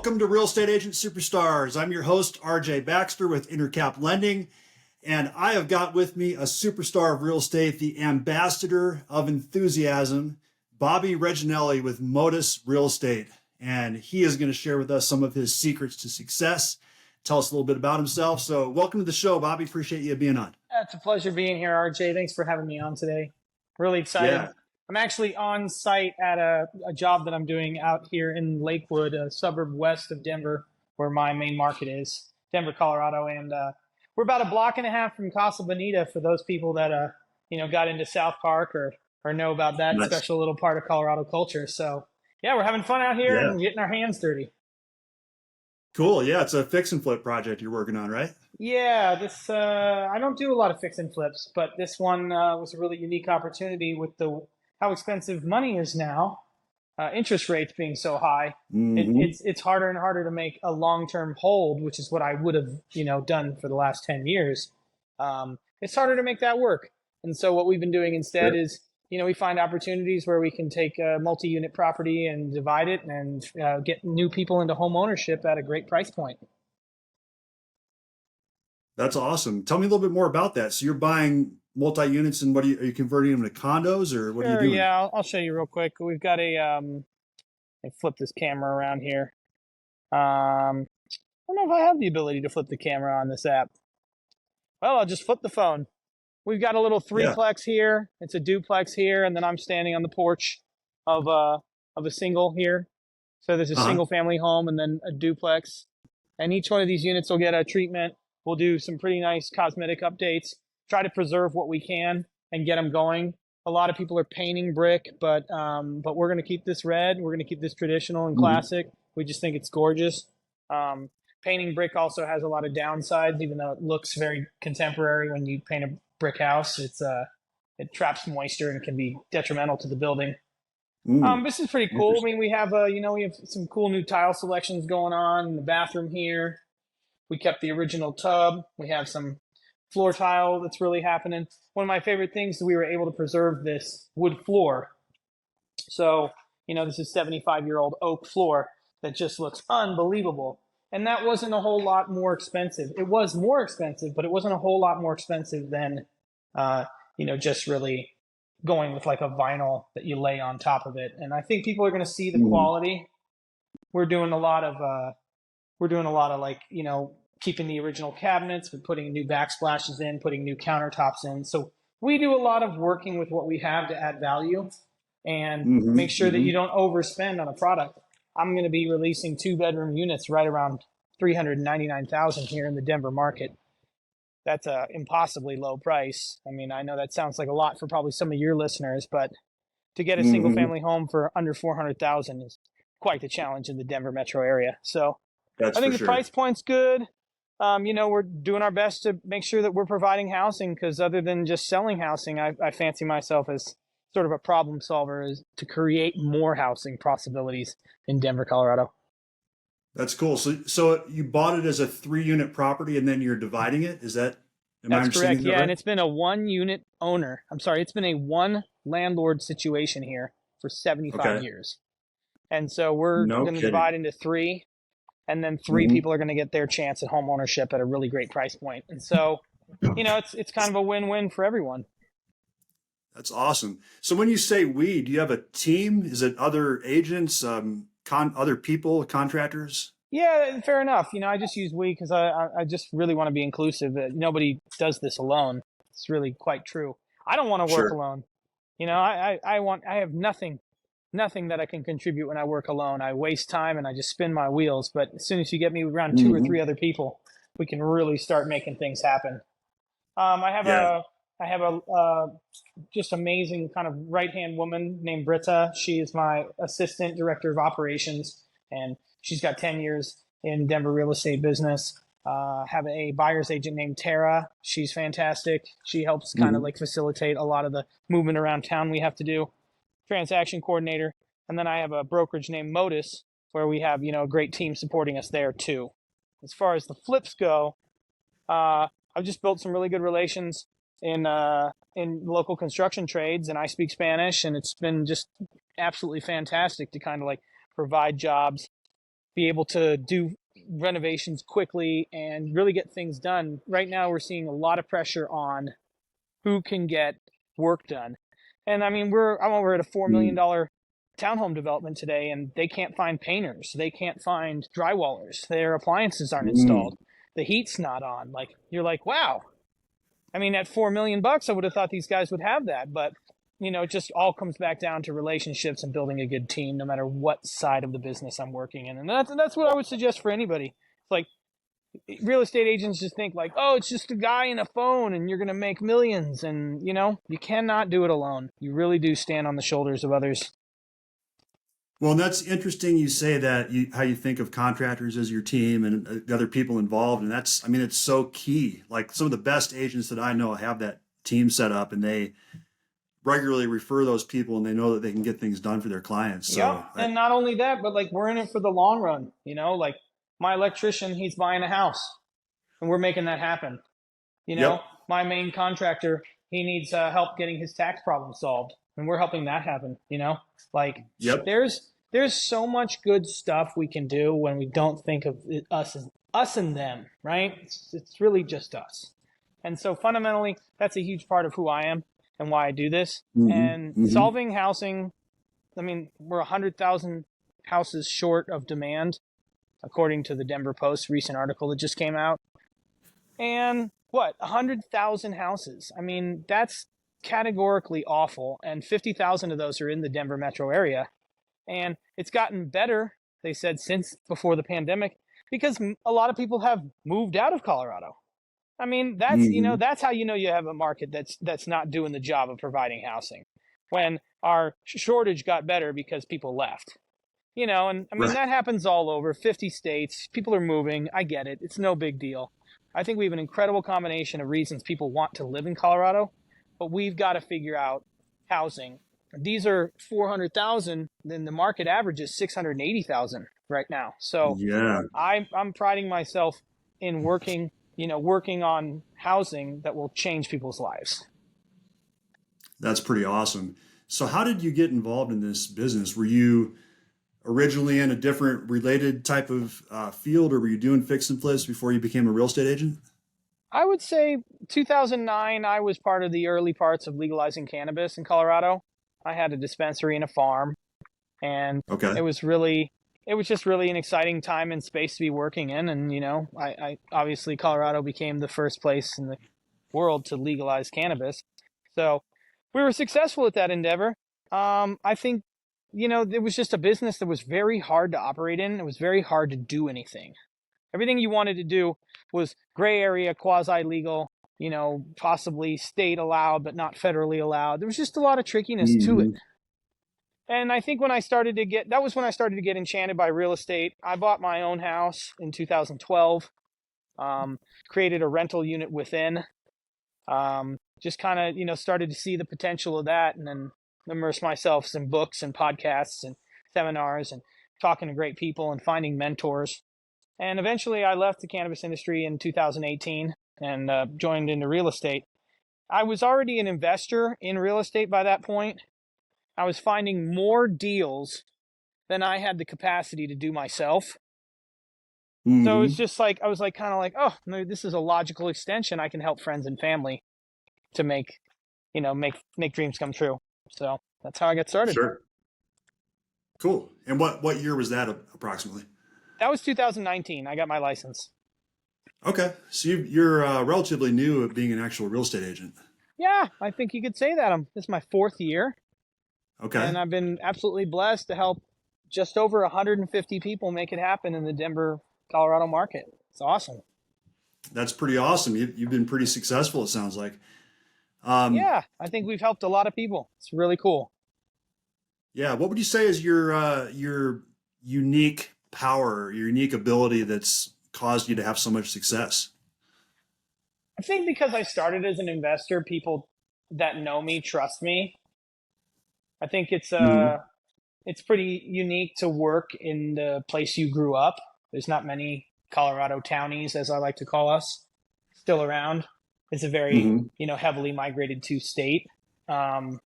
Welcome to Real Estate Agent Superstars. I'm your host, RJ Baxter with Intercap Lending, and I have got with me a superstar of real estate, the ambassador of enthusiasm, Bobby Reginelli with Modus Real Estate. And he is going to share with us some of his secrets to success, tell us a little bit about himself. So welcome to the show, Bobby. Appreciate you being on. It's a pleasure being here, RJ. Thanks for having me on today. Really excited. Yeah. I'm actually on site at a job that I'm doing out here in Lakewood, a suburb west of Denver, where my main market is, Denver, Colorado. And we're about a block and a half from Casa Bonita for those people that, got into South Park or know about that special little part of Colorado culture. So, yeah, we're having fun out here and getting our hands dirty. Cool. Yeah, it's a fix and flip project you're working on, right? Yeah, this I don't do a lot of fix and flips, but this one was a really unique opportunity with how expensive money is now, interest rates being so high. It's harder and harder to make a long-term hold, which is what I would have done for the last 10 years. It's harder to make that work. And so what we've been doing instead is, we find opportunities where we can take a multi-unit property and divide it and get new people into home ownership at a great price point. That's awesome. Tell me a little bit more about that. So you're buying multi-units and are you converting them to condos or what are you doing? Yeah, I'll show you real quick. We've got I flip this camera around here. I don't know if I have the ability to flip the camera on this app. Well, I'll just flip the phone. We've got a little threeplex here. It's a duplex here, and then I'm standing on the porch of a single here. So there's a single family home and then a duplex. And each one of these units will get a treatment. We'll do some pretty nice cosmetic updates, try to preserve what we can and get them going. A lot of people are painting brick, but we're going to keep this red. We're going to keep this traditional and classic. We just think it's gorgeous. Painting brick also has a lot of downsides, even though it looks very contemporary. When you paint a brick house, it traps moisture and can be detrimental to the building. This is pretty cool. I mean, we have some cool new tile selections going on in the bathroom here. We kept the original tub. We have some floor tile that's really happening. One of my favorite things is we were able to preserve this wood floor. So, this is 75-year-old oak floor that just looks unbelievable. And that wasn't a whole lot more expensive. It was more expensive, but it wasn't a whole lot more expensive than, just really going with like a vinyl that you lay on top of it. And I think people are going to see the quality. We're doing a lot of keeping the original cabinets, but putting new backsplashes in, putting new countertops in. So we do a lot of working with what we have to add value and make sure that you don't overspend on a product. I'm going to be releasing 2-bedroom units right around $399,000 here in the Denver market. That's a impossibly low price. I mean, I know that sounds like a lot for probably some of your listeners, but to get a single family home for under $400,000 is quite the challenge in the Denver metro area. So I think the price point's good. We're doing our best to make sure that we're providing housing, because other than just selling housing, I fancy myself as sort of a problem solver, is to create more housing possibilities in Denver, Colorado. That's cool. So you bought it as a 3-unit property and then you're dividing it? That's correct. Yeah, right? And it's been a it's been a one landlord situation here for 75 years. And so we're going to divide into 3. And then 3 people are going to get their chance at home ownership at a really great price point. And so, it's kind of a win-win for everyone. That's awesome. So when you say we, do you have a team? Is it other agents, other people, contractors? Yeah, fair enough. I just use we because I just really want to be inclusive. Nobody does this alone. It's really quite true. I don't want to work alone. I have nothing that I can contribute when I work alone. I waste time and I just spin my wheels. But as soon as you get me around 2 or 3 other people, we can really start making things happen. I have a just amazing kind of right-hand woman named Britta. She is my assistant director of operations, and she's got 10 years in Denver real estate business. Have a buyer's agent named Tara. She's fantastic. She helps kind of like facilitate a lot of the movement around town we have to do. Transaction coordinator. And then I have a brokerage named Modus, where we have, a great team supporting us there too. As far as the flips go, I've just built some really good relations in local construction trades, and I speak Spanish, and it's been just absolutely fantastic to kind of like provide jobs be able to do renovations quickly and really get things done. Right now, we're seeing a lot of pressure on who can get work done. And I mean, I'm over at a $4 million Mm. townhome development today, and they can't find painters. They can't find drywallers. Their appliances aren't Mm. installed. The heat's not on. Like, you're like, wow. I mean, at $4 million, I would have thought these guys would have that. But, it just all comes back down to relationships and building a good team, no matter what side of the business I'm working in. And that's what I would suggest for anybody. It's like, real estate agents just think like, oh, it's just a guy in a phone and you're going to make millions. And, you cannot do it alone. You really do stand on the shoulders of others. Well, and that's interesting. You say that how you think of contractors as your team and the other people involved, and I mean, it's so key. Like some of the best agents that I know have that team set up, and they regularly refer those people, and they know that they can get things done for their clients. Yep. And not only that, but like we're in it for the long run, like my electrician, he's buying a house and we're making that happen. Yep, My main contractor, he needs help getting his tax problem solved, and we're helping that happen. Like yep, there's so much good stuff we can do when we don't think of us as us and them, right? It's really just us. And so fundamentally, that's a huge part of who I am and why I do this. mm-hmm, And mm-hmm. solving housing, I mean, we're 100,000 houses short of demand, according to the Denver Post recent article that just came out. And what, 100,000 houses? I mean, that's categorically awful. And 50,000 of those are in the Denver metro area. And it's gotten better, they said, since before the pandemic, because a lot of people have moved out of Colorado. I mean, Mm-hmm. that's how you have a market that's not doing the job of providing housing. When our shortage got better because people left. And I mean, Right. that happens all over 50 states. People are moving. I get it. It's no big deal. I think we have an incredible combination of reasons people want to live in Colorado, but we've got to figure out housing. These are 400,000, then the market average is 680,000 right now. So Yeah, I'm priding myself in working on housing that will change people's lives. that's pretty awesome. So, how did you get involved in this business? Were you originally in a different related type of field, or were you doing fix and flips before you became a real estate agent? I would say 2009, I was part of the early parts of legalizing cannabis in Colorado. I had a dispensary and a farm, and Okay. it was really, it was just really an exciting time and space to be working in. And, I obviously Colorado became the first place in the world to legalize cannabis. So we were successful at that endeavor. I think, it was just a business that was very hard to operate in. It was very hard to do anything. Everything you wanted to do was gray area, quasi legal, possibly state allowed, but not federally allowed. There was just a lot of trickiness to it. Mm-hmm. And I think that was when I started to get enchanted by real estate. I bought my own house in 2012, created a rental unit within, just kind of, started to see the potential of that, and then immerse myself in books and podcasts and seminars and talking to great people and finding mentors. And eventually I left the cannabis industry in 2018 and joined into real estate. I was already an investor in real estate by that point. I was finding more deals than I had the capacity to do myself. So it's Mm-hmm. just like, I was like, kind of like, oh, maybe this is a logical extension. I can help friends and family to make dreams come true. So that's how I got started. Sure. Cool. And what year was that approximately? That was 2019. I got my license. Okay, so you're relatively new at being an actual real estate agent. Yeah, I think you could say that. This is my fourth year, Okay, and I've been absolutely blessed to help just over 150 people make it happen in the Denver, Colorado market. It's awesome. that's pretty awesome. You've been pretty successful. It sounds like. Um, Yeah, I think we've helped a lot of people. It's really cool. yeah. What would you say is your unique power, your unique ability that's caused you to have so much success? I think because I started as an investor, people that know me trust me. I think Mm-hmm. it's pretty unique to work in the place you grew up. There's not many Colorado townies, as I like to call us, still around. It's a very, Mm-hmm. heavily migrated to state. Um,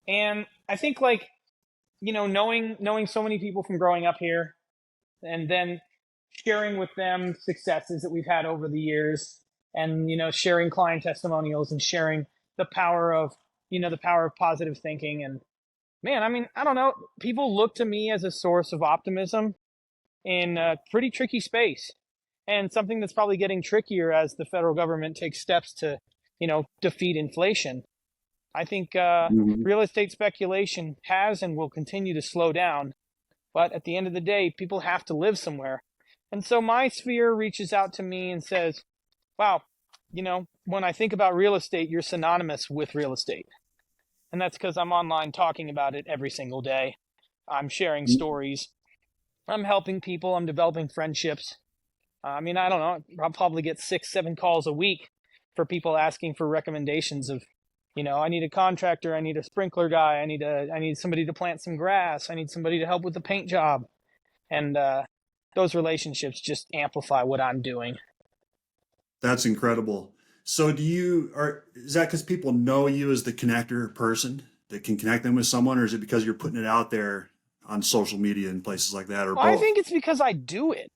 and I think like, knowing so many people from growing up here, and then sharing with them successes that we've had over the years, and sharing client testimonials and sharing the power of positive thinking. And man, I mean, I don't know, people look to me as a source of optimism in a pretty tricky space, and something that's probably getting trickier as the federal government takes steps to defeat inflation. I think Mhm. real estate speculation has and will continue to slow down, but at the end of the day, people have to live somewhere. And so my sphere reaches out to me and says, wow, when I think about real estate, you're synonymous with real estate. And that's because I'm online talking about it every single day. I'm sharing stories. I'm helping people. I'm developing friendships. I mean, I don't know. I'll probably get 6-7 calls a week for people asking for recommendations of, I need a contractor. I need a sprinkler guy. I need somebody to plant some grass. I need somebody to help with the paint job. And those relationships just amplify what I'm doing. That's incredible. So is that because people know you as the connector person that can connect them with someone, or is it because you're putting it out there on social media and places like that, or Well, I both? think it's because I do it.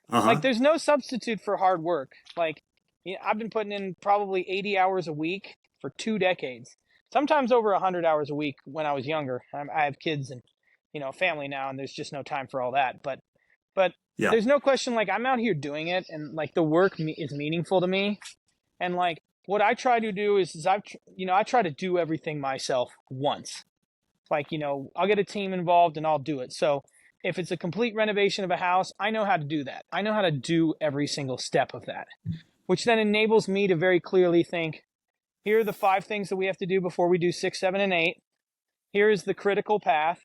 Like, Uh-huh. there's no substitute for hard work. Like, I've been putting in probably 80 hours a week for 2 decades, sometimes over 100 hours a week when I was younger. I have kids and, family now, and there's just no time for all that. But Yeah. there's no question, like, I'm out here doing it, and, like, the work is meaningful to me. And, like, what I try to do is I try to do everything myself once. Like, I'll get a team involved and I'll do it. So if it's a complete renovation of a house, I know how to do that. I know how to do every single step of that, which then enables me to very clearly think, here are the 5 things that we have to do before we do 6, 7, and 8. Here is the critical path.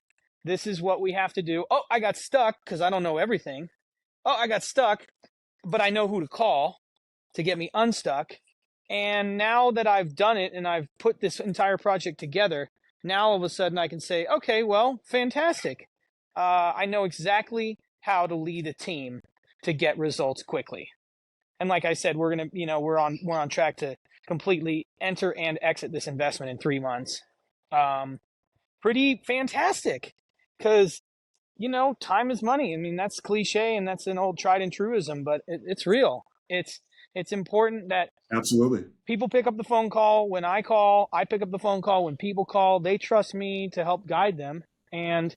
This is what we have to do. Oh, I got stuck because I don't know everything. Oh, I got stuck, but I know who to call to get me unstuck. And now that I've done it and I've put this entire project together, now all of a sudden I can say, okay, well, fantastic. I know exactly how to lead a team to get results quickly. And like I said, we're on track to completely enter and exit this investment in 3 months. Um, Pretty fantastic, because time is money. I mean, that's cliche and that's an old tried and truism, but it's real. It's important that Absolutely. people pick up the phone call when I call. I pick up the phone call when people call. They trust me to help guide them. And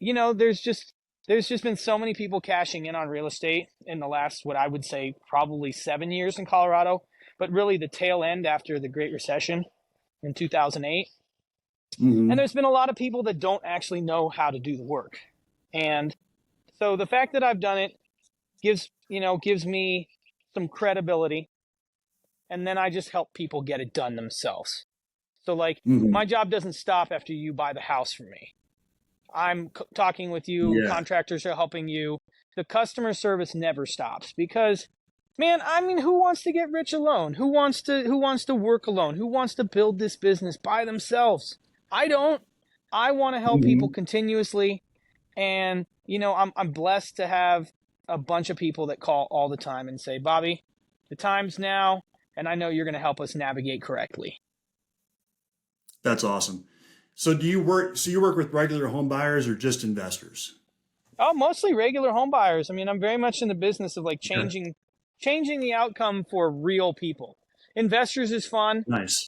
there's just been so many people cashing in on real estate in the last, what I would say, probably 7 years in Colorado, but really the tail end after the Great Recession in 2008. And Hmm. there's been a lot of people that don't actually know how to do the work. And so the fact that I've done it gives me some credibility, and then I just help people get it done themselves. So, like, Hmm. my job doesn't stop after you buy the house from me. I'm talking with you, Yeah. contractors are helping you. The customer service never stops, because man, I mean, who wants to get rich alone? Who wants to work alone? Who wants to build this business by themselves? I don't. I want to help people Hmm. continuously, and I'm blessed to have a bunch of people that call all the time and say, "Bobby, the time's now, and I know you're going to help us navigate correctly." That's awesome. So you work with regular home buyers or just investors? Oh, mostly regular home buyers. I mean, I'm very much in the business of, like, Okay. changing the outcome for real people. Investors is fun. Nice.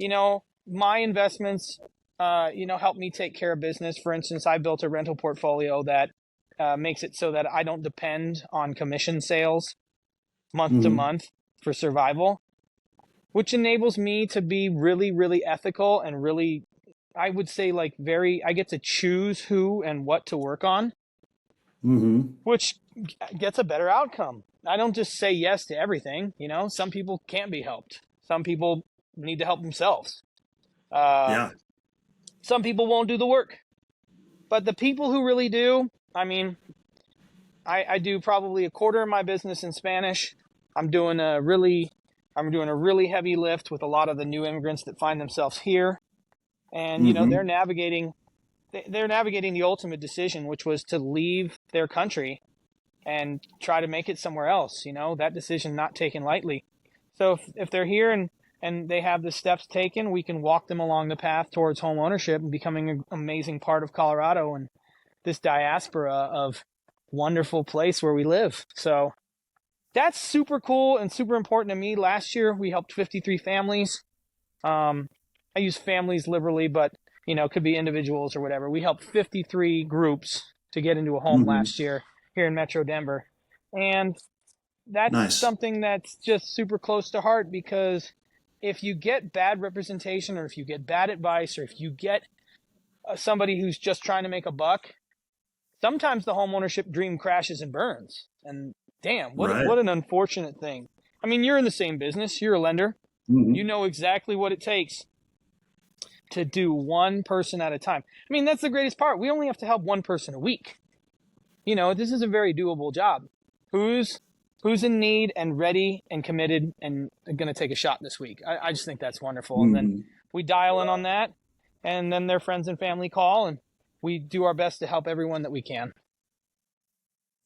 My investments, help me take care of business. For instance, I built a rental portfolio that makes it so that I don't depend on commission sales month to Hmm. month for survival, which enables me to be really, really ethical and really, I would say, like, I get to choose who and what to work on, Hmm. which gets a better outcome. I don't just say yes to everything. Some people can't be helped. Some people need to help themselves. Uh, Yeah. some people won't do the work, but the people who really do, I mean, I do probably a quarter of my business in Spanish. I'm doing a really, I'm doing a really heavy lift with a lot of the new immigrants that find themselves here, and Hmm. they're navigating the ultimate decision, which was to leave their country and try to make it somewhere else. That decision not taken lightly. So if they're here and they have the steps taken, we can walk them along the path towards home ownership and becoming an amazing part of Colorado and this diaspora of wonderful place where we live. So that's super cool and super important to me. Last year, we helped 53 families. I use families liberally, but it could be individuals or whatever. We helped 53 groups to get into a home Hmm. last year here in Metro Denver. And that's Nice. something that's just super close to heart, because if you get bad representation, or if you get bad advice, or if you get somebody who's just trying to make a buck, sometimes the homeownership dream crashes and burns. And damn, Right. what an unfortunate thing. I mean, you're in the same business. You're a lender. Hmm. You know exactly what it takes to do one person at a time. I mean, that's the greatest part. We only have to help one person a week. This is a very doable job. Who's in need and ready and committed and going to take a shot this week? I just think that's wonderful. And then Hmm. we dial in on that, and then their friends and family call, and we do our best to help everyone that we can.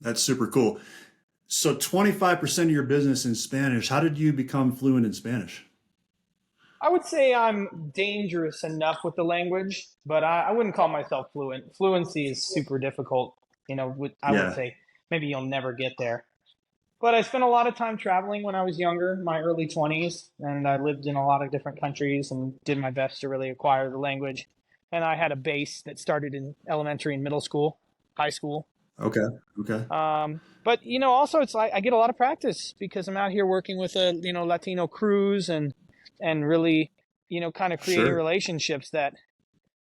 That's super cool. So 25% of your business in Spanish. How did you become fluent in Spanish? I would say I'm dangerous enough with the language, but I wouldn't call myself fluent. Fluency is super difficult. I would Yeah. say maybe you'll never get there. But I spent a lot of time traveling when I was younger, my early 20s, and I lived in a lot of different countries and did my best to really acquire the language. And I had a base that started in elementary and middle school, high school. Okay. Okay. But also it's like I get a lot of practice because I'm out here working with a Latino crews, and really kind of creating Sure. relationships that,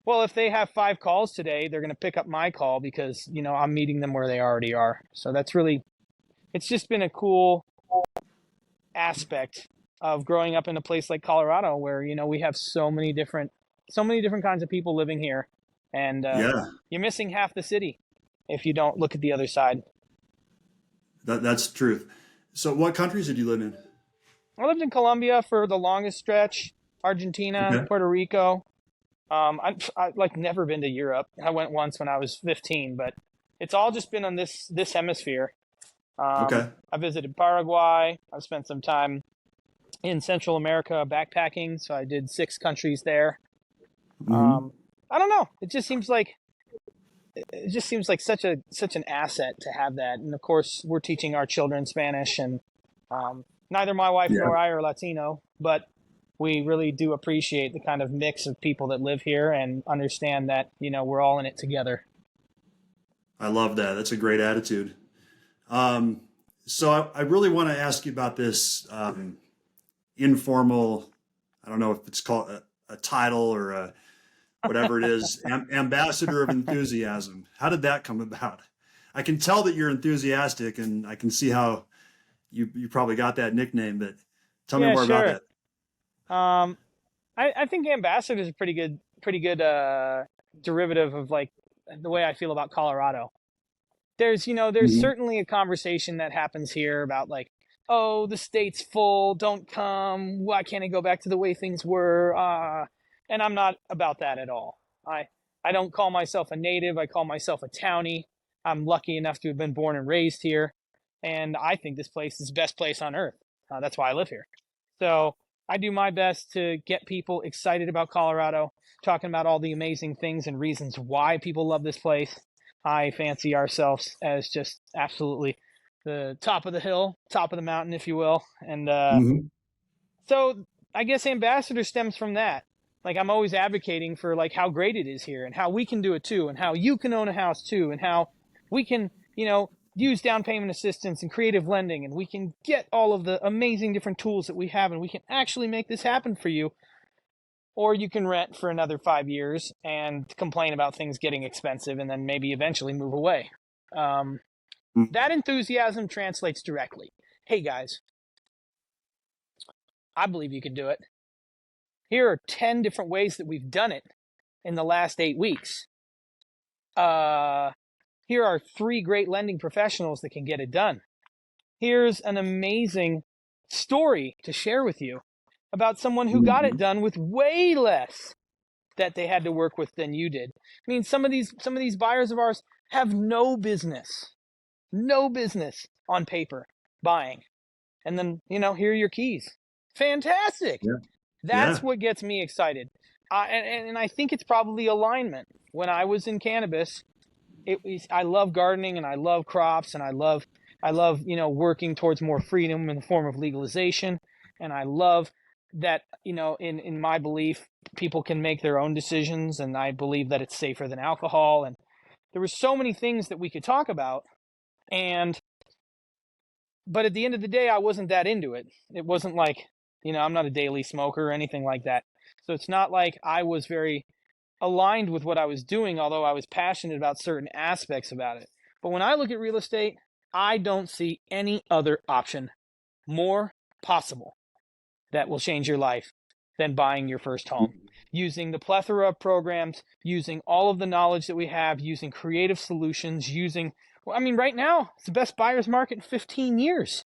well, if they have 5 calls today, they're going to pick up my call because I'm meeting them where they already are. So it's just been a cool aspect of growing up in a place like Colorado, where we have so many different kinds of people living here, and Yeah. you're missing half the city if you don't look at the other side. That's the truth. So what countries did you live in? I lived in Colombia for the longest stretch, Argentina, Okay. Puerto Rico. I like never been to Europe. I went once when I was 15, but it's all just been on this hemisphere. Okay. I visited Paraguay. I've spent some time in Central America backpacking, so I did 6 countries there. Hmm. I don't know. It just seems like such an asset to have that. And of course, we're teaching our children Spanish, and neither my wife Yeah. nor I are Latino, but we really do appreciate the kind of mix of people that live here and understand that we're all in it together. I love that. That's a great attitude. Um, so I really want to ask you about this informal. I don't know if it's called a title or whatever it is, ambassador of enthusiasm. How did that come about? I can tell that you're enthusiastic, and I can see how you probably got that nickname. But tell me Yeah, more about sure. that. Um, I think ambassador is a pretty good derivative of like the way I feel about Colorado. There's Hmm. certainly a conversation that happens here about like, oh, the state's full, don't come, why can't it go back to the way things were? And I'm not about that at all. I don't call myself a native. I call myself a townie. I'm lucky enough to have been born and raised here, and I think this place is the best place on earth. That's why I live here. So I do my best to get people excited about Colorado, talking about all the amazing things and reasons why people love this place. I fancy ourselves as just absolutely the top of the hill, top of the mountain, if you will. And Hmm. so I guess ambassador stems from that. Like I'm always advocating for like how great it is here and how we can do it too, and how you can own a house too, and how we can, use down payment assistance and creative lending, and we can get all of the amazing different tools that we have, and we can actually make this happen for you. Or you can rent for another 5 years and complain about things getting expensive and then maybe eventually move away. Um, that enthusiasm translates directly. Hey guys, I believe you can do it. Here are 10 different ways that we've done it in the last 8 weeks. Here are 3 great lending professionals that can get it done. Here's an amazing story to share with you about someone who got it Hmm. done with way less that they had to work with than you did. I mean, some of these buyers of ours have no business on paper buying. And then, here are your keys. Fantastic. Yeah. That's Yeah. what gets me excited. And I think it's probably alignment. When I was in cannabis, I love gardening and I love crops and I love working towards more freedom in the form of legalization. And I love that, in my belief, people can make their own decisions. And I believe that it's safer than alcohol. And there were so many things that we could talk about. But at the end of the day, I wasn't that into it. It wasn't like, I'm not a daily smoker or anything like that. So it's not like I was very aligned with what I was doing, although I was passionate about certain aspects about it. But when I look at real estate, I don't see any other option more possible that will change your life than buying your first home. Using the plethora of programs, using all of the knowledge that we have, using creative solutions, right now, it's the best buyer's market in 15 years.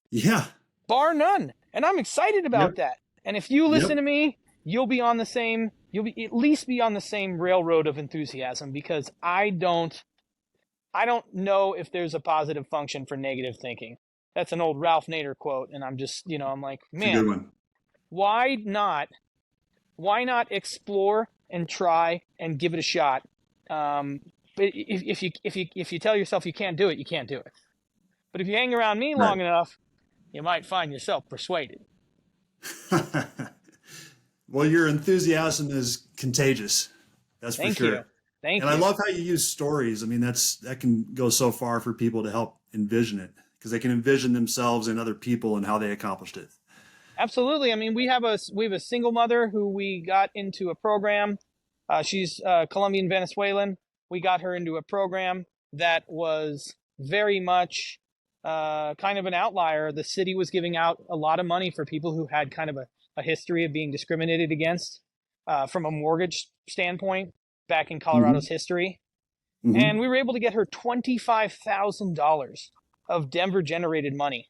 Yeah. Bar none. And I'm excited about that. And if you listen to me, you'll at least be on the same railroad of enthusiasm, because I don't know if there's a positive function for negative thinking. That's an old Ralph Nader quote. And I'm just, I'm like, man, good one. Why not explore and try and give it a shot? But if you tell yourself you can't do it, you can't do it. But if you hang around me long enough, you might find yourself persuaded. Well, your enthusiasm is contagious. That's for sure. Thank you. I love how you use stories. I mean, that can go so far for people to help envision it, because they can envision themselves and other people and how they accomplished it. Absolutely. I mean, we have a single mother who we got into a program. She's Colombian Venezuelan. We got her into a program that was very much kind of an outlier. The city was giving out a lot of money for people who had kind of a history of being discriminated against from a mortgage standpoint back in Colorado's history. And we were able to get her $25,000 of Denver generated money.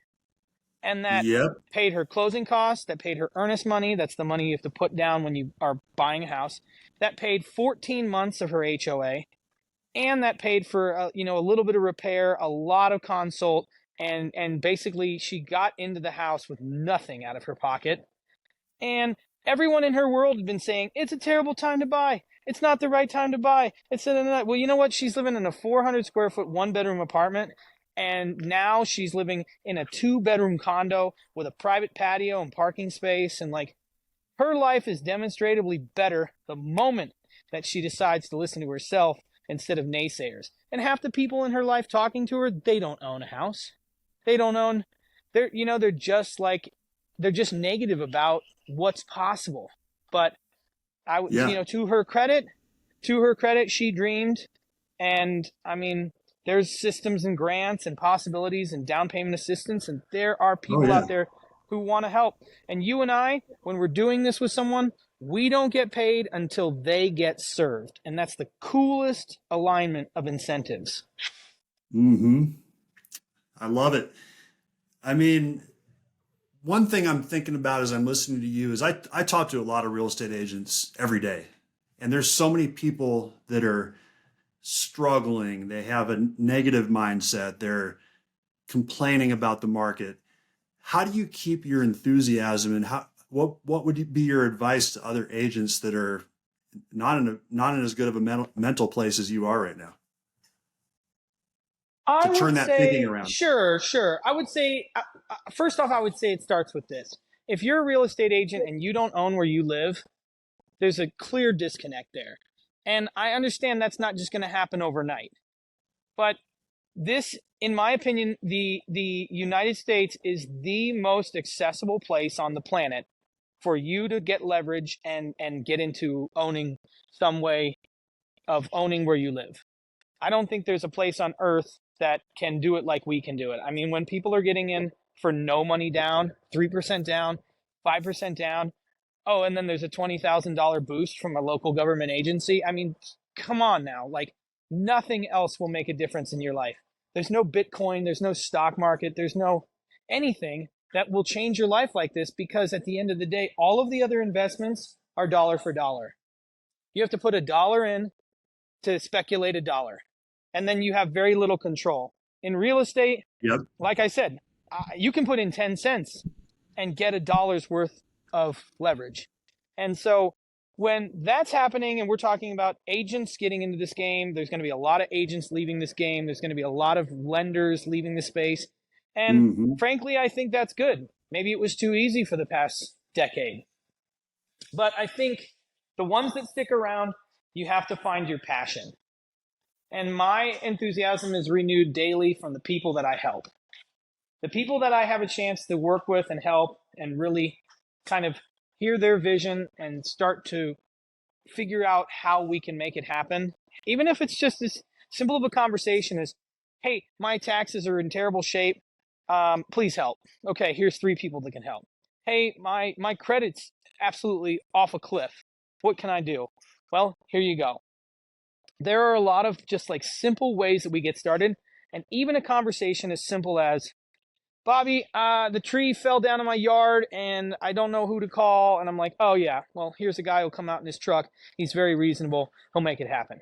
And that paid her closing costs, that paid her earnest money. That's the money you have to put down when you are buying a house. That paid 14 months of her HOA. And that paid for, a little bit of repair, a lot of consult. And basically she got into the house with nothing out of her pocket. And everyone in her world had been saying, it's a terrible time to buy. It's not the right time to buy. Well, you know what? She's living in a 400 square foot, 1-bedroom apartment. And now she's living in a 2-bedroom condo with a private patio and parking space. And her life is demonstrably better the moment that she decides to listen to herself instead of naysayers. And half the people in her life talking to her, they don't own a house. They don't own, they're just negative about what's possible. But to her credit, she dreamed. And I mean, there's systems and grants and possibilities and down payment assistance. And there are people out there who want to help. And you and I, when we're doing this with someone, we don't get paid until they get served. And that's the coolest alignment of incentives. I love it. I mean, one thing I'm thinking about as I'm listening to you is I talk to a lot of real estate agents every day. And there's so many people that are struggling. They have a negative mindset. They're complaining about the market. How do you keep your enthusiasm, and what would be your advice to other agents that are not in as good of a mental place as you are right now? To turn that thinking around. Sure. I would say, first off, it starts with this. If you're a real estate agent and you don't own where you live, there's a clear disconnect there. And I understand that's not just going to happen overnight. But this, in my opinion, the United States is the most accessible place on the planet for you to get leverage and get into owning some way of owning where you live. I don't think there's a place on earth that can do it like we can do it. I mean, when people are getting in for no money down, 3% down, 5% down, oh, and then there's a $20,000 boost from a local government agency. I mean, come on now. Nothing else will make a difference in your life. There's no Bitcoin. There's no stock market. There's no anything that will change your life like this, because at the end of the day, all of the other investments are dollar for dollar. You have to put $1 in to speculate $1. And then you have very little control. In real estate, like I said, you can put in 10 cents and get $1's worth of leverage. And so when that's happening and we're talking about agents getting into this game, there's going to be a lot of agents leaving this game. There's going to be a lot of lenders leaving the space. And Mm-hmm. frankly, I think that's good. Maybe it was too easy for the past decade. But I think the ones that stick around, you have to find your passion. And my enthusiasm is renewed daily from the people that I help. The people that I have a chance to work with and help and really kind of hear their vision and start to figure out how we can make it happen. Even if it's just as simple of a conversation as, hey, my taxes are in terrible shape. Please help. Okay, here's 3 people that can help. Hey, my credit's absolutely off a cliff. What can I do? Well, here you go. There are a lot of just like simple ways that we get started. And even a conversation as simple as, Bobby, the tree fell down in my yard and I don't know who to call. And I'm like, oh yeah, well, here's a guy who'll come out in his truck. He's very reasonable. He'll make it happen.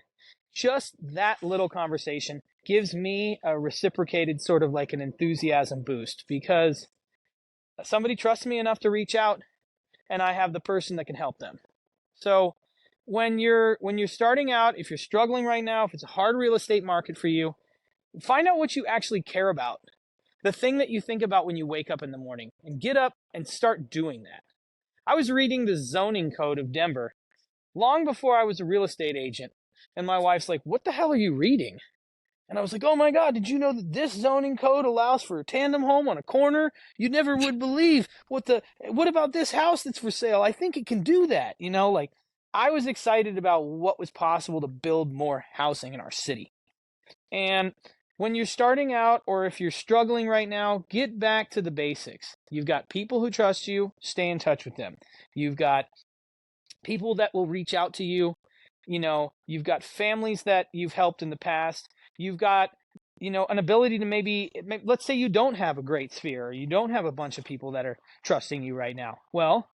Just that little conversation gives me a reciprocated sort of like an enthusiasm boost because somebody trusts me enough to reach out and I have the person that can help them. So when you're starting out, if you're struggling right now, if it's a hard real estate market for you, find out what you actually care about. The thing that you think about when you wake up in the morning, and get up and start doing that. I was reading the zoning code of Denver long before I was a real estate agent. And my wife's like, what the hell are you reading? And I was like, oh my God, did you know that this zoning code allows for a tandem home on a corner? You never would believe what about this house that's for sale? I think it can do that. Like I was excited about what was possible to build more housing in our city. And when you're starting out, or if you're struggling right now, get back to the basics. You've got people who trust you, stay in touch with them. You've got people that will reach out to you. You've got families that you've helped in the past. You've got, an ability to let's say you don't have a great sphere, or you don't have a bunch of people that are trusting you right now. Well,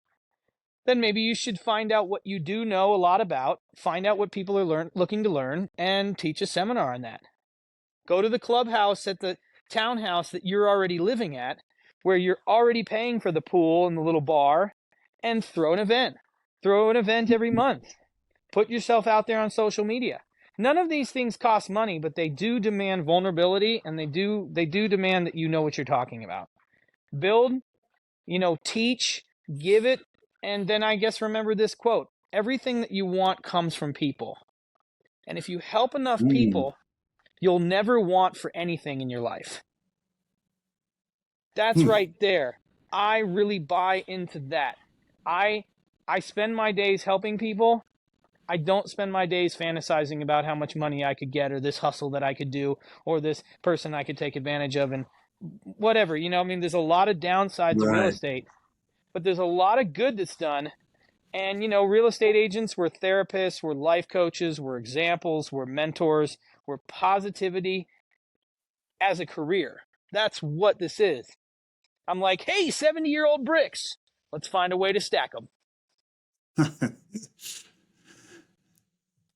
then maybe you should find out what you do know a lot about, find out what people are looking to learn, and teach a seminar on that. Go to the clubhouse at the townhouse that you're already living at, where you're already paying for the pool and the little bar, and throw an event. Throw an event every month. Put yourself out there on social media. None of these things cost money, but they do demand vulnerability, and they do demand that you know what you're talking about. Build, teach, give it, and then I guess remember this quote. Everything that you want comes from people. And if you help enough people, you'll never want for anything in your life. That's right there. I really buy into that. I spend my days helping people. I don't spend my days fantasizing about how much money I could get, or this hustle that I could do, or this person I could take advantage of, and whatever. There's a lot of downsides to real estate, but there's a lot of good that's done. And, real estate agents, we're therapists, we're life coaches, we're examples, we're mentors, we're positivity as a career. That's what this is. I'm like, hey, 70-year-old bricks, let's find a way to stack them.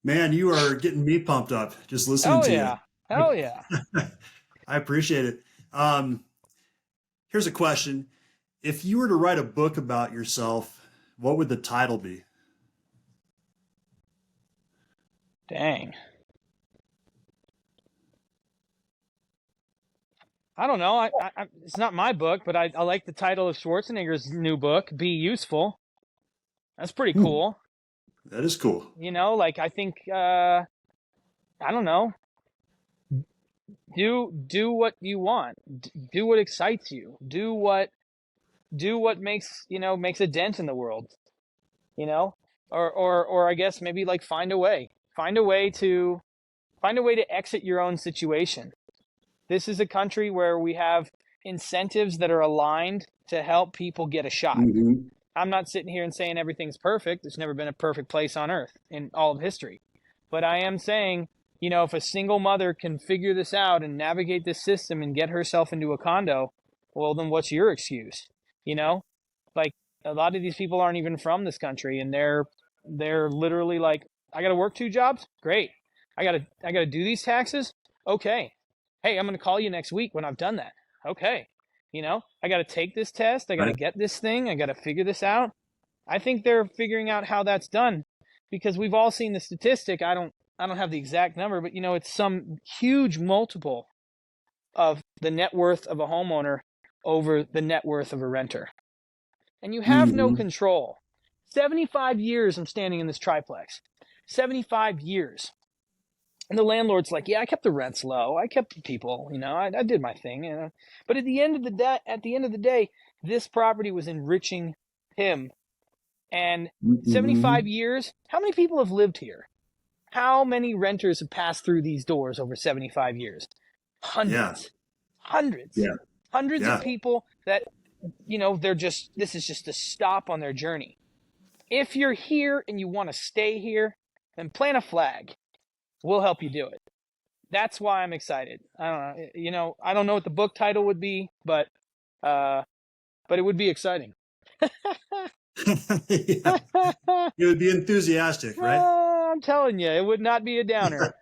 Man, you are getting me pumped up just listening to you. Hell yeah. I appreciate it. Here's a question. If you were to write a book about yourself, what would the title be? Dang. I don't know. It's not my book, but I like the title of Schwarzenegger's new book, Be Useful. That's pretty cool. That is cool. I think, I don't know. Do what you want. Do what excites you. Do what makes a dent in the world. Or I guess maybe like find a way to exit your own situation. This is a country where we have incentives that are aligned to help people get a shot. Mm-hmm. I'm not sitting here and saying everything's perfect. There's never been a perfect place on earth in all of history. But I am saying, if a single mother can figure this out and navigate this system and get herself into a condo, well, then what's your excuse? Like a lot of these people aren't even from this country, and they're literally like, I got to work 2 jobs. Great. I got to do these taxes. Okay. Hey, I'm going to call you next week when I've done that. Okay. I got to take this test. I got to get this thing. I got to figure this out. I think they're figuring out how that's done, because we've all seen the statistic. I don't have the exact number, but it's some huge multiple of the net worth of a homeowner over the net worth of a renter. And you have no Mm-hmm. control. 75 years I'm standing in this triplex. 75 years. And the landlord's like, yeah, I kept the rents low. I kept the people, I did my thing. But at the end of the day, this property was enriching him. And Mm-hmm. 75 years, how many people have lived here? How many renters have passed through these doors over 75 years? Yeah. Hundreds. Hundreds. Yeah. Hundreds of Yeah. people that, this is just a stop on their journey. If you're here and you want to stay here, then plant a flag. We'll help you do it. That's why I'm excited. I don't know. I don't know what the book title would be, but it would be exciting. Yeah. You would be enthusiastic, right? I'm telling you, it would not be a downer.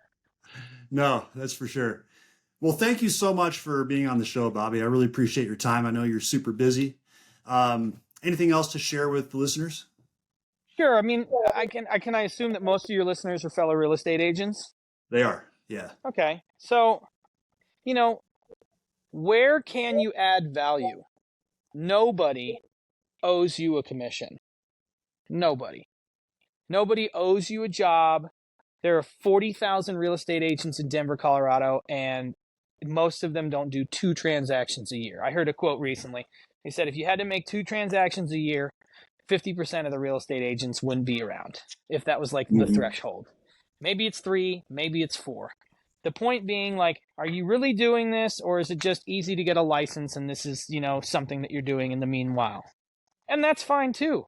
No, that's for sure. Well, thank you so much for being on the show, Bobby. I really appreciate your time. I know you're super busy. Anything else to share with the listeners? Sure. I mean, I assume that most of your listeners are fellow real estate agents. They are. Yeah. Okay. So, where can you add value? Nobody owes you a commission. Nobody. Nobody owes you a job. There are 40,000 real estate agents in Denver, Colorado, and most of them don't do 2 transactions a year. I heard a quote recently. They said if you had to make 2 transactions a year, 50% of the real estate agents wouldn't be around, if that was like the Mm-hmm. threshold. Maybe it's 3, maybe it's 4. The point being, like, are you really doing this, or is it just easy to get a license and this is, something that you're doing in the meanwhile? And that's fine too.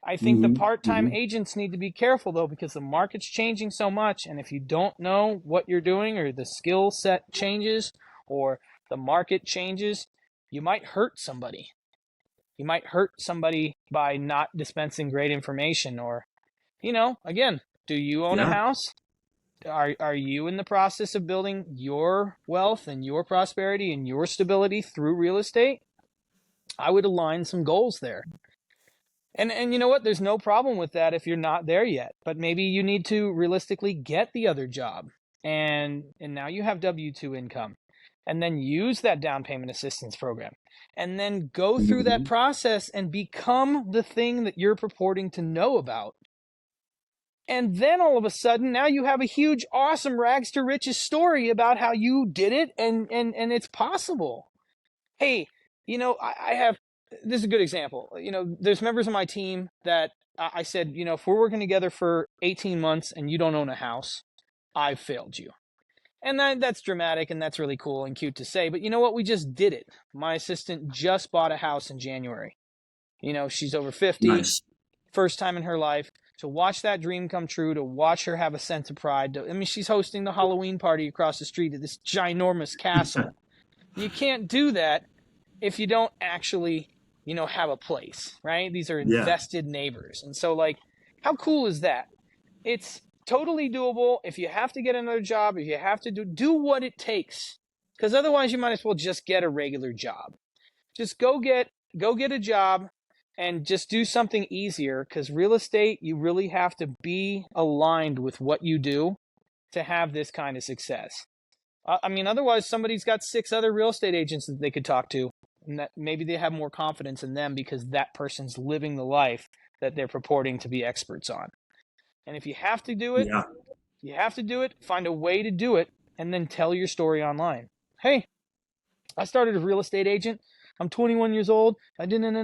I think the part-time Mm-hmm. agents need to be careful, though, because the market's changing so much, and if you don't know what you're doing, or the skill set changes, or the market changes, you might hurt somebody. You might hurt somebody by not dispensing great information, or, again, do you own a Yeah. house? Are you in the process of building your wealth and your prosperity and your stability through real estate? I would align some goals there. And you know what? There's no problem with that if you're not there yet. But maybe you need to realistically get the other job. And now you have W-2 income. And then use that down payment assistance program. And then go through that Mm-hmm. process and become the thing that you're purporting to know about. And then all of a sudden, now you have a huge, awesome rags to riches story about how you did it, and it's possible. Hey, I have, this is a good example. There's members of my team that I said, if we're working together for 18 months and you don't own a house, I've failed you. And that's dramatic, and that's really cool and cute to say. But you know what? We just did it. My assistant just bought a house in January. She's over 50, Nice. first time in her life. To watch that dream come true, to watch her have a sense of pride. She's hosting the Halloween party across the street at this ginormous castle. You can't do that if you don't actually, have a place, right? These are Yeah. invested neighbors. And so, like, how cool is that? It's totally doable. If you have to get another job, if you have to do what it takes, because otherwise you might as well just get a regular job. Just go get a job and just do something easier, because real estate, you really have to be aligned with what you do to have this kind of success. Otherwise somebody's got 6 other real estate agents that they could talk to, and that maybe they have more confidence in them because that person's living the life that they're purporting to be experts on. And if you have to do it, Yeah. find a way to do it, and then tell your story online. Hey, I started as a real estate agent. I'm 21 years old. I didn't,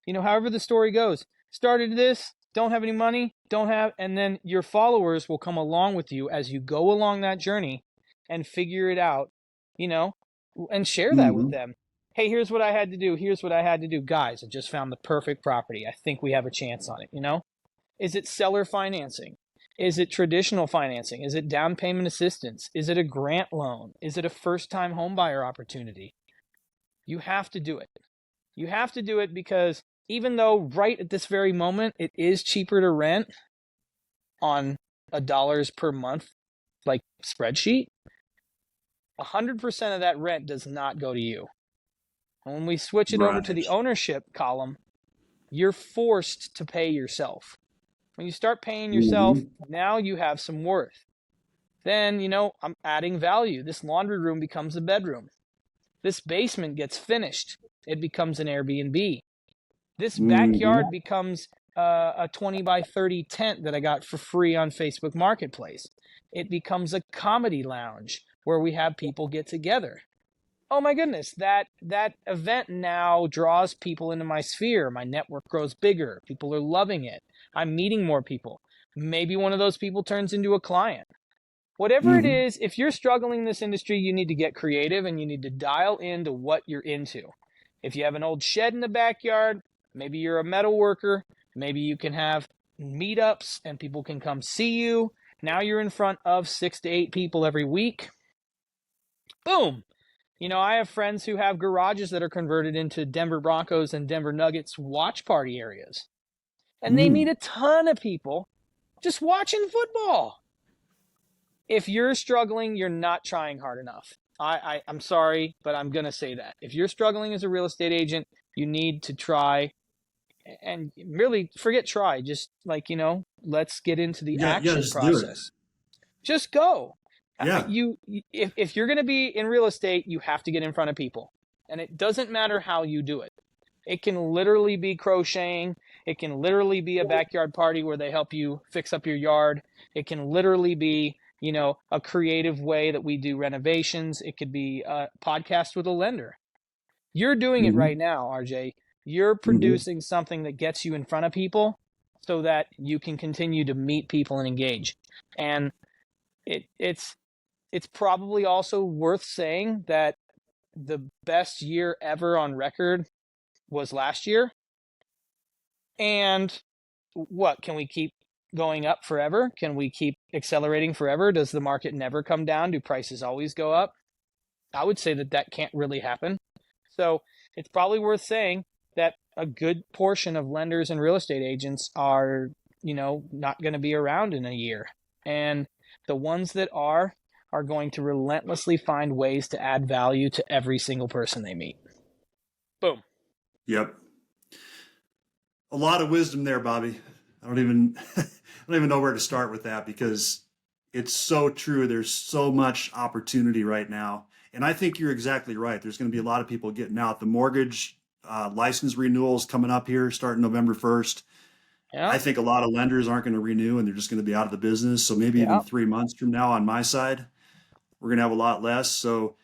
however the story goes. Started this, don't have any money, and then your followers will come along with you as you go along that journey and figure it out, and share that with Mm-hmm. them. Hey, here's what I had to do. Here's what I had to do. Guys, I just found the perfect property. I think we have a chance on it, Is it seller financing? Is it traditional financing? Is it down payment assistance? Is it a grant loan? Is it a first-time homebuyer opportunity? You have to do it. You have to do it, because even though right at this very moment it is cheaper to rent on a dollars per month like spreadsheet, 100% of that rent does not go to you. And when we switch it over to the Right. ownership column, you're forced to pay yourself. When you start paying yourself, Mhm. now you have some worth. Then, I'm adding value. This laundry room becomes a bedroom. This basement gets finished. It becomes an Airbnb. This backyard Mhm. becomes a 20 by 30 tent that I got for free on Facebook Marketplace. It becomes a comedy lounge where we have people get together. Oh my goodness, that event now draws people into my sphere. My network grows bigger. People are loving it. I'm meeting more people. Maybe one of those people turns into a client. Whatever it Mhm. is, if you're struggling in this industry, you need to get creative and you need to dial into what you're into. If you have an old shed in the backyard, maybe you're a metal worker, maybe you can have meetups and people can come see you. Now you're in front of 6 to 8 people every week. Boom. I have friends who have garages that are converted into Denver Broncos and Denver Nuggets watch party areas. And they meet Mm. a ton of people just watching football. If you're struggling, you're not trying hard enough. I'm sorry, but I'm going to say that. If you're struggling as a real estate agent, you need to try and really forget try. Just let's get into the Yeah, yeah, action just do it. process. Just go. Yeah. If you're going to be in real estate, you have to get in front of people. And it doesn't matter how you do it. It can literally be crocheting. It can literally be a backyard party where they help you fix up your yard. It can literally be, a creative way that we do renovations. It could be a podcast with a lender. You're doing it Mhm. right now, RJ. You're Mhm. producing something that gets you in front of people so that you can continue to meet people and engage. And it's probably also worth saying that the best year ever on record was last year. And what, can we keep going up forever? Can we keep accelerating forever? Does the market never come down? Do prices always go up? I would say that can't really happen. So it's probably worth saying that a good portion of lenders and real estate agents are, not going to be around in a year. And the ones that are going to relentlessly find ways to add value to every single person they meet. Boom. Yep. A lot of wisdom there, Bobby. I don't even I don't even know where to start with that because it's so true. There's so much opportunity right now. And I think you're exactly right. There's going to be a lot of people getting out. The mortgage license renewals coming up here starting November 1st. Yeah. I think a lot of lenders aren't going to renew and they're just going to be out of the business. So maybe even Yeah. 3 months from now on my side, we're going to have a lot less. So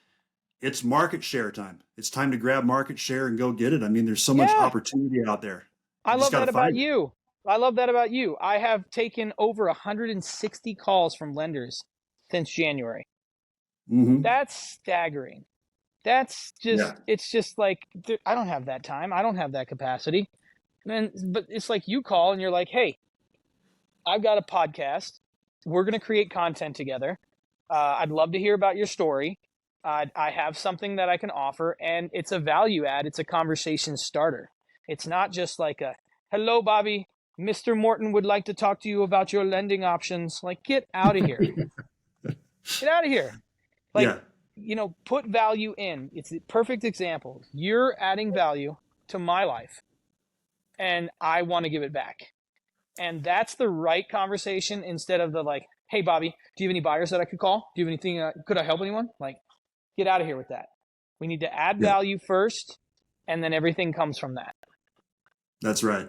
it's market share time. It's time to grab market share and go get it. I mean, there's so much Yeah. opportunity out there. I You just love got to that about find it. you. I love that about you. I have taken over 160 calls from lenders since January. Mm-hmm. That's staggering. That's Yeah. it's just like, I don't have that time. I don't have that capacity. But it's like you call and you're like, hey, I've got a podcast. We're going to create content together. I'd love to hear about your story. I have something that I can offer, and it's a value add. It's a conversation starter. It's not just like hello, Bobby. Mr. Morton would like to talk to you about your lending options. Like, get out of here. Get out of here. Like, Yeah. put value in. It's the perfect example. You're adding value to my life, and I want to give it back. And that's the right conversation instead of the like, hey, Bobby, do you have any buyers that I could call? Do you have anything? Could I help anyone? Like, get out of here with that. We need to add Yeah. value first, and then everything comes from that. That's right.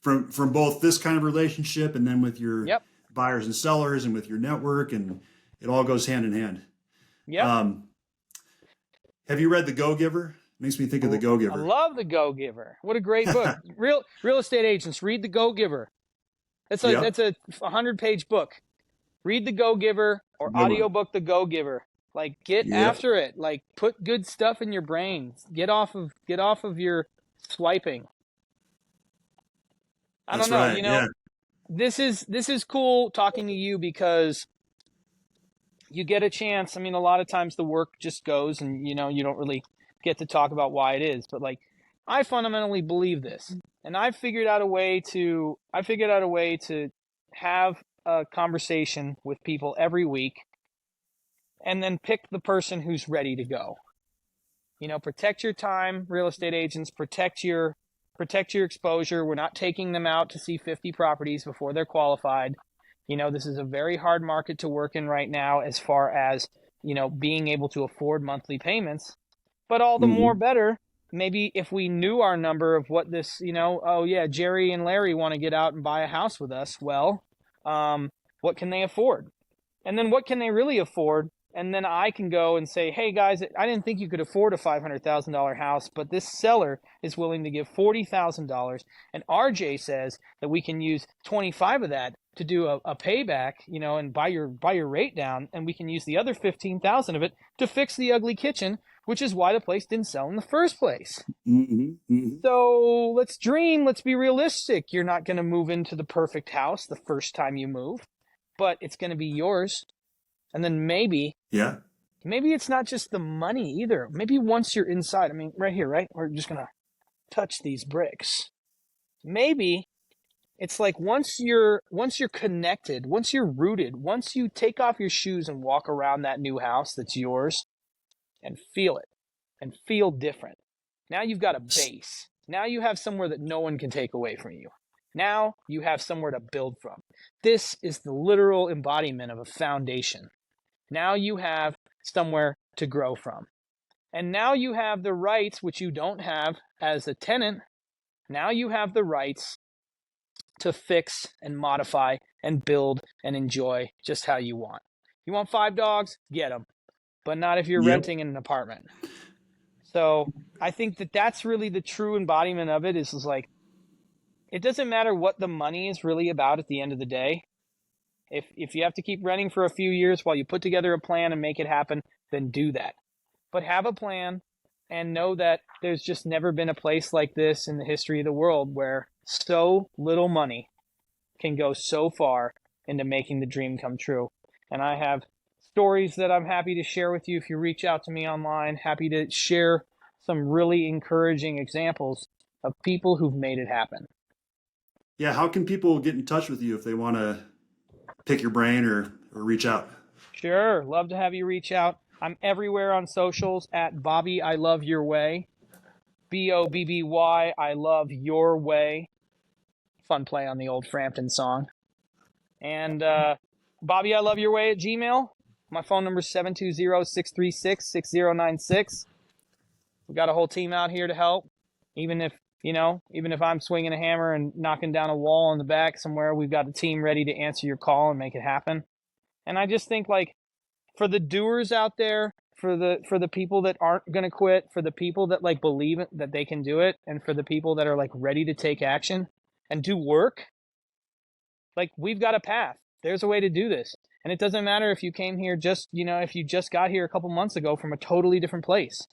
From both this kind of relationship and then with your Yep. buyers and sellers and with your network, and it all goes hand in hand. Yep. Um, have you read The Go Giver? Makes me think of The Go I Giver. love The Go Giver. What a great book. Real estate agents, read The Go Giver. Yep. That's a 100-page book. Read The Go Giver or Good one. audiobook The Go Giver. Like, get Yep. after it. Like, put good stuff in your brain. Get off of your swiping. I don't That's know. right. Yeah. This is cool talking to you because you get a chance. I mean, a lot of times the work just goes and you don't really get to talk about why it is, but like, I fundamentally believe this. And I figured out a way to have a conversation with people every week and then pick the person who's ready to go. Protect your time, real estate agents, protect your protect your exposure. We're not taking them out to see 50 properties before they're qualified. This is a very hard market to work in right now as far as, being able to afford monthly payments. But all the more better, maybe if we knew our number of what this, oh yeah, Jerry and Larry want to get out and buy a house with us. Well, what can they afford? And then what can they really afford? And then I can go and say, hey guys, I didn't think you could afford a $500,000 house, but this seller is willing to give $40,000. And RJ says that we can use 25 of that to do a payback, and buy your rate down. And we can use the other 15,000 of it to fix the ugly kitchen, which is why the place didn't sell in the first place. So let's dream. Let's be realistic. You're not going to move into the perfect house the first time you move, but it's going to be yours. And then maybe it's not just the money either. Maybe once you're inside, right here, right? We're just going to touch these bricks. Maybe it's like once you're connected, once you're rooted, once you take off your shoes and walk around that new house that's yours and feel it and feel different. Now you've got a base. Now you have somewhere that no one can take away from you. Now you have somewhere to build from. This is the literal embodiment of a foundation. Now you have somewhere to grow from. And now you have the rights, which you don't have as a tenant. Now you have the rights to fix and modify and build and enjoy just how you want. You want 5 dogs? Get them. But not if you're renting in an apartment. So I think that's really the true embodiment of it is like, it doesn't matter what the money is really about at the end of the day. If you have to keep renting for a few years while you put together a plan and make it happen, then do that. But have a plan and know that there's just never been a place like this in the history of the world where so little money can go so far into making the dream come true. And I have stories that I'm happy to share with you if you reach out to me online. Happy to share some really encouraging examples of people who've made it happen. Yeah, how can people get in touch with you if they want to pick your brain or reach out? Sure, love to have you reach out. I'm everywhere on socials at Bobby I Love Your Way. BOBBY I Love Your Way. Fun play on the old Frampton song. And Bobby I Love Your Way at Gmail. My phone number is 720-636-6096. We've got a whole team out here to help. Even if I'm swinging a hammer and knocking down a wall in the back somewhere, we've got a team ready to answer your call and make it happen. And I just think, like, for the doers out there, for the people that aren't going to quit, for the people that like believe that they can do it, and for the people that are like ready to take action and do work, like, we've got a path. There's a way to do this. And it doesn't matter if you came here if you just got here a couple months ago from a totally different place.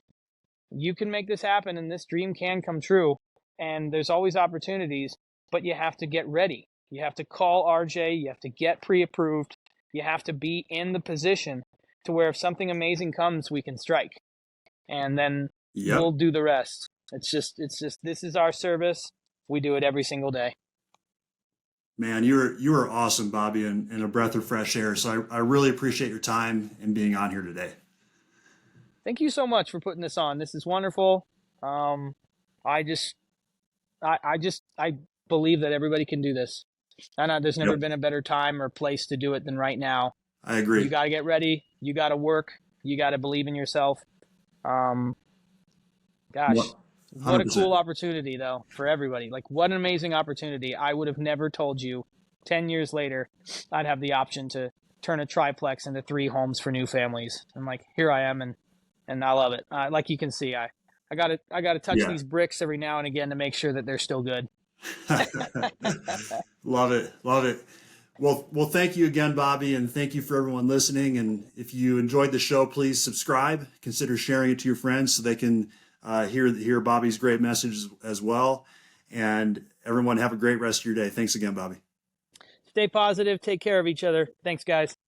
You can make this happen, and this dream can come true. And there's always opportunities, but you have to get ready. You have to call RJ. You have to get pre-approved. You have to be in the position to where if something amazing comes, we can strike. And then we'll do the rest. It's just, this is our service. We do it every single day. Man, you are awesome, Bobby, and a breath of fresh air. So I really appreciate your time and being on here today. Thank you so much for putting this on. This is wonderful. I believe that everybody can do this. And there's never been a better time or place to do it than right now. I agree. You got to get ready. You got to work. You got to believe in yourself. Gosh, 100%. What a cool opportunity, though, for everybody. Like, what an amazing opportunity. I would have never told you 10 years later I'd have the option to turn a triplex into 3 homes for new families. And, like, here I am, and I love it. Like you can see, I got to touch these bricks every now and again to make sure that they're still good. Love it. Well, thank you again, Bobby, and thank you for everyone listening. And if you enjoyed the show, please subscribe. Consider sharing it to your friends so they can hear Bobby's great message as well. And everyone have a great rest of your day. Thanks again, Bobby. Stay positive. Take care of each other. Thanks, guys.